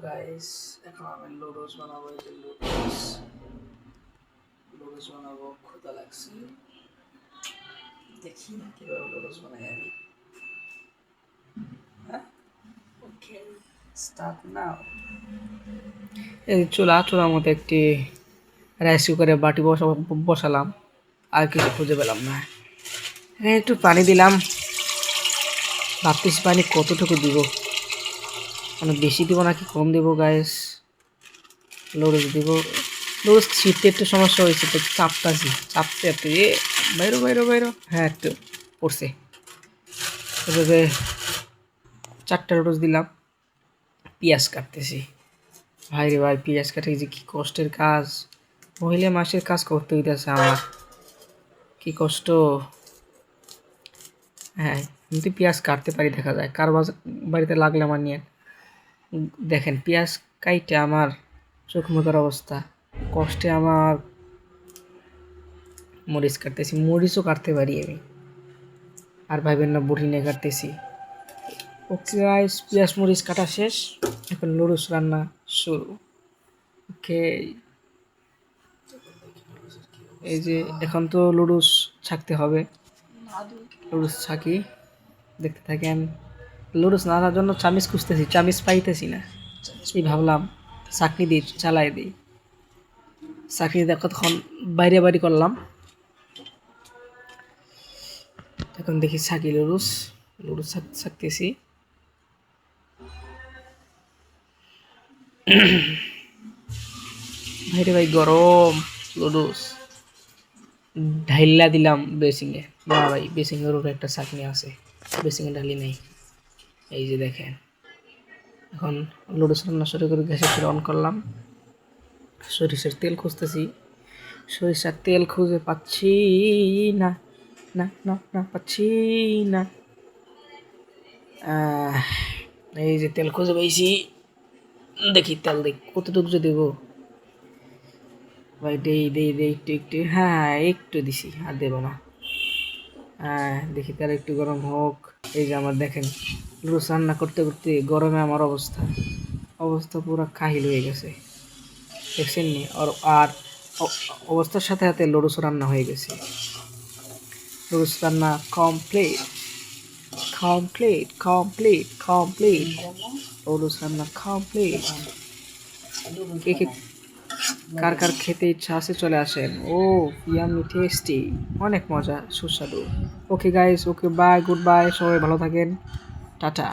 Guys এখন আমি লুডোস বানাবো। এই যে লুডোস লুডোস বানাবো, ক্ষুধা লাগছে। দেখি না কিভাবে লুডোস বানাই আমি। হ্যাঁ, ওকে, স্টার্ট নাও। এই চুলার মধ্যে একটি রাইস কুকারে বাটি বসালাম, আর কিছু খুঁজে পেলাম না। এখানে একটু পানি দিলাম, ভাবতেছি পানি কতটুকু দিব, মানে বেশি দিব নাকি কম দিব। গাইস লুডোস দিব, লুডোস ছিটতে একটু সমস্যা হয়েছে, তো চাপতে একটু বাইরো। হ্যাঁ, একটু পড়ছে। এভাবে 4টা লুডোস দিলাম। পেঁয়াজ কাটতেছি। ভাই রে ভাই, পেঁয়াজ কাটে যে কি কষ্টের কাজ, মহিলা মাসের কাজ করতে হইতেছে আমার, কি কষ্ট। হ্যাঁ, আমি তো পেঁয়াজ কাটতে পারি, দেখা যায় কার বাড়িতে লাগলে আমার নিয়ে। দেখেন পেঁয়াজ কাইটে আমার চোখ মুখের অবস্থা, কষ্টে আমার মরিচ কাটতেছি, মরিচও কাটতে পারি আমি, আর ভাইবেন না বটি নিয়ে কাটতেছি। ওকে গাইস, পেঁয়াজ মরিচ কাটা শেষ, এখন লুডোস রান্না শুরু। ওকে, এই যে এখন তো লুডোস ছাকতে হবে, লুডোস ছাকি, দেখতে থাকেন। লুডোস নাড়ার জন্য চামিচ খুঁজতেছি, চামিচ পাইতেছি না। এই ভাবলাম চাকনি দিই, চালাই দিই। চাকনি দেখো তখন বাইরে করলাম, এখন দেখি ছাকি লুডোস ছাকতেছি। ভাইরে ভাই গরম লুডোস, ঢাইলা দিলাম বেসিংয়ে। না ভাই, বেসিংয়ের উপরে একটা চাকনি আছে, বেসিংয়ে ঢালি নেই। এই যে দেখেন, এখন লুডোস রান্না শুরু করে গ্যাসের অন করলাম। সরিষার তেল খুঁজতেছি, সরিষার তেল খুঁজে পাচ্ছি না, পাচ্ছি না। এই যে তেল খুঁজে পেয়েছি, দেখি তেল কতটুকু যে দেবো। ভাই দেই একটু, হ্যাঁ একটু দিছি, আর দেবো না। হ্যাঁ, দেখি তেল একটু গরম হোক। এই যে আমার দেখেন লুডোস রান্না করতে করতে গরমে আমার অবস্থা পুরো কাহিল হয়ে গেছে, দেখছেন নি? আর অবস্থার সাথে সাথে লুডোস রান্না হয়ে গেছে। লুডোস রান্না কমপ্লিট। লুডোস রান্না কমপ্লিট। কে কার খেতে ইচ্ছা আছে চলে আসেন। ও ইয়ামি টেস্টি, অনেক মজা, সুস্বাদু। Okay guys, okay bye, good bye, সবাই ভালো থাকেন, টাটা।